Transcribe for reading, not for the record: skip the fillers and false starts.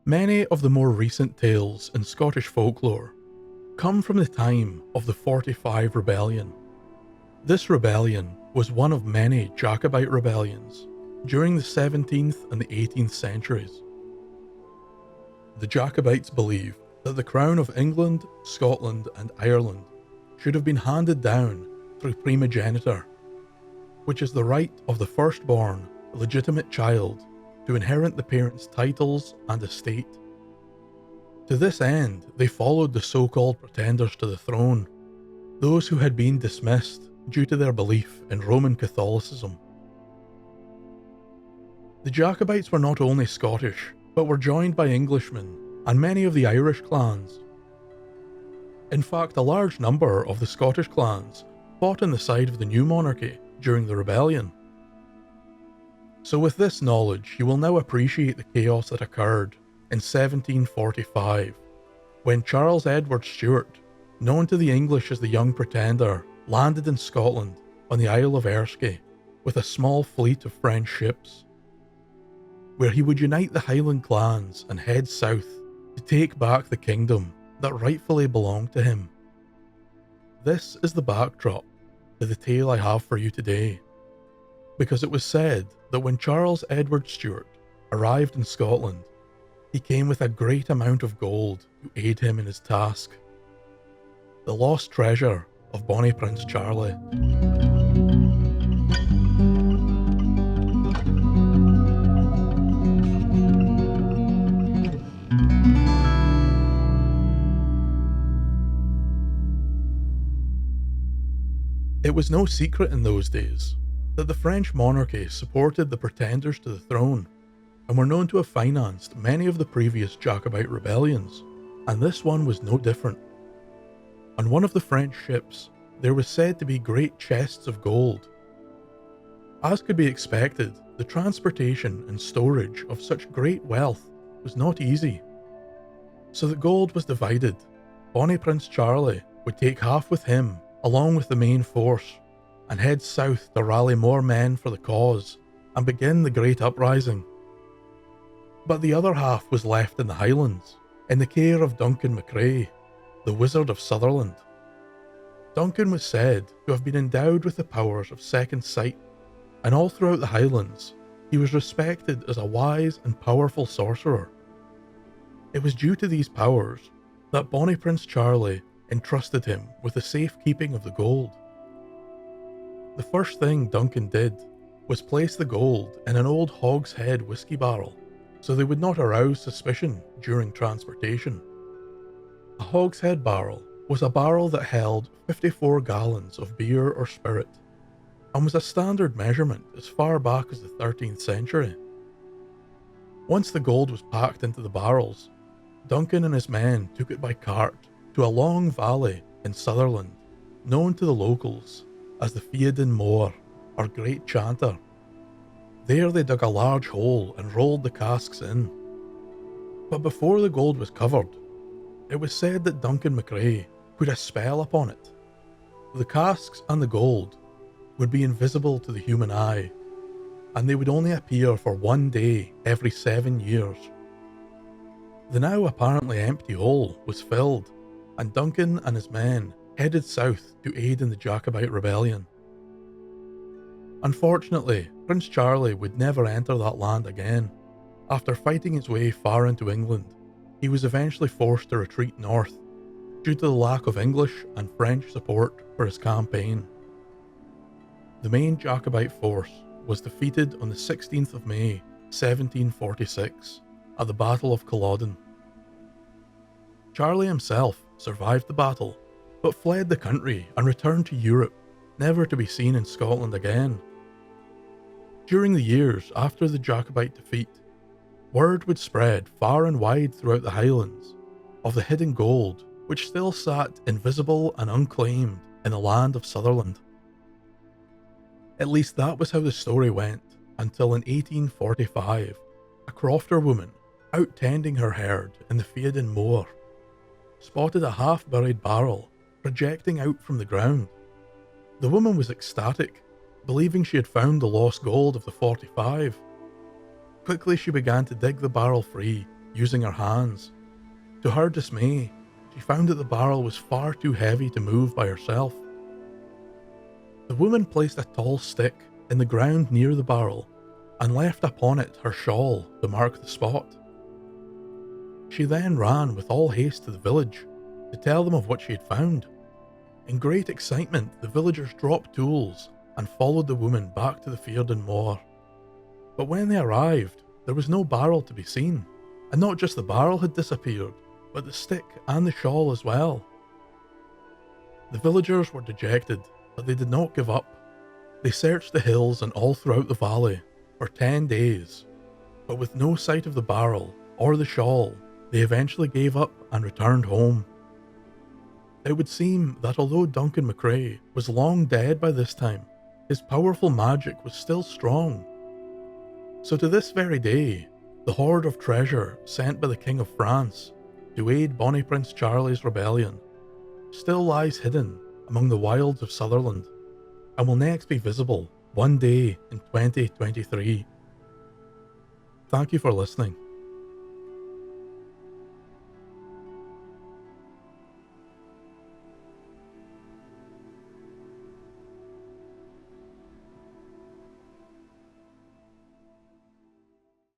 Many of the more recent tales in Scottish folklore come from the time of the 45 Rebellion. This rebellion was one of many Jacobite rebellions during the 17th and the 18th centuries. The Jacobites believed that the crown of England, Scotland, and Ireland should have been handed down through primogeniture, which is the right of the firstborn, legitimate child to inherit the parents' titles and estate. To this end, they followed the so-called pretenders to the throne, those who had been dismissed due to their belief in Roman Catholicism. The Jacobites were not only Scottish, but were joined by Englishmen and many of the Irish clans. In fact, a large number of the Scottish clans fought on the side of the new monarchy during the rebellion. So with this knowledge, you will now appreciate the chaos that occurred in 1745, when Charles Edward Stewart, known to the English as the Young Pretender, landed in Scotland on the Isle of Erisky with a small fleet of French ships, where he would unite the highland clans and head south to take back the kingdom that rightfully belonged to him. This is the backdrop to the tale I have for you today, because it was said that when Charles Edward Stewart arrived in Scotland, he came with a great amount of gold to aid him in his task. The lost treasure of Bonnie Prince Charlie. It was no secret in those days that the French monarchy supported the pretenders to the throne and were known to have financed many of the previous Jacobite rebellions, and this one was no different. On one of the French ships, there was said to be great chests of gold. As could be expected, the transportation and storage of such great wealth was not easy. So the gold was divided. Bonnie Prince Charlie would take half with him, along with the main force, and head south to rally more men for the cause and begin the Great Uprising. But the other half was left in the Highlands, in the care of Duncan MacRae, the Wizard of Sutherland. Duncan was said to have been endowed with the powers of second sight, and all throughout the Highlands, he was respected as a wise and powerful sorcerer. It was due to these powers that Bonnie Prince Charlie entrusted him with the safekeeping of the gold. The first thing Duncan did was place the gold in an old hogshead whiskey barrel, so they would not arouse suspicion during transportation. A hogshead barrel was a barrel that held 54 gallons of beer or spirit, and was a standard measurement as far back as the 13th century. Once the gold was packed into the barrels, Duncan and his men took it by cart to a long valley in Sutherland, known to the locals as the Fiaden Moor, or Great Chanter. There they dug a large hole and rolled the casks in. But before the gold was covered, it was said that Duncan MacRae put a spell upon it. The casks and the gold would be invisible to the human eye, and they would only appear for one day every 7 years. The now apparently empty hole was filled, and Duncan and his men headed south to aid in the Jacobite rebellion. Unfortunately, Prince Charlie would never enter that land again. After fighting his way far into England, he was eventually forced to retreat north due to the lack of English and French support for his campaign. The main Jacobite force was defeated on the 16th of May, 1746, at the Battle of Culloden. Charlie himself survived the battle, but fled the country and returned to Europe, never to be seen in Scotland again. During the years after the Jacobite defeat, word would spread far and wide throughout the Highlands of the hidden gold which still sat invisible and unclaimed in the land of Sutherland. At least that was how the story went, until in 1845, a crofter woman, out tending her herd in the Fiaden Moor, spotted a half-buried barrel projecting out from the ground. The woman was ecstatic, believing she had found the lost gold of the 45. Quickly she began to dig the barrel free using her hands. To her dismay, she found that the barrel was far too heavy to move by herself. The woman placed a tall stick in the ground near the barrel and left upon it her shawl to mark the spot. She then ran with all haste to the village to tell them of what she had found. In great excitement, the villagers dropped tools and followed the woman back to the Fearden Moor. But when they arrived, there was no barrel to be seen, and not just the barrel had disappeared, but the stick and the shawl as well. The villagers were dejected, but they did not give up. They searched the hills and all throughout the valley for 10 days, but with no sight of the barrel or the shawl, they eventually gave up and returned home. It would seem that although Duncan MacRae was long dead by this time, his powerful magic was still strong. So to this very day, the hoard of treasure sent by the King of France to aid Bonnie Prince Charlie's rebellion still lies hidden among the wilds of Sutherland, and will next be visible one day in 2023. Thank you for listening.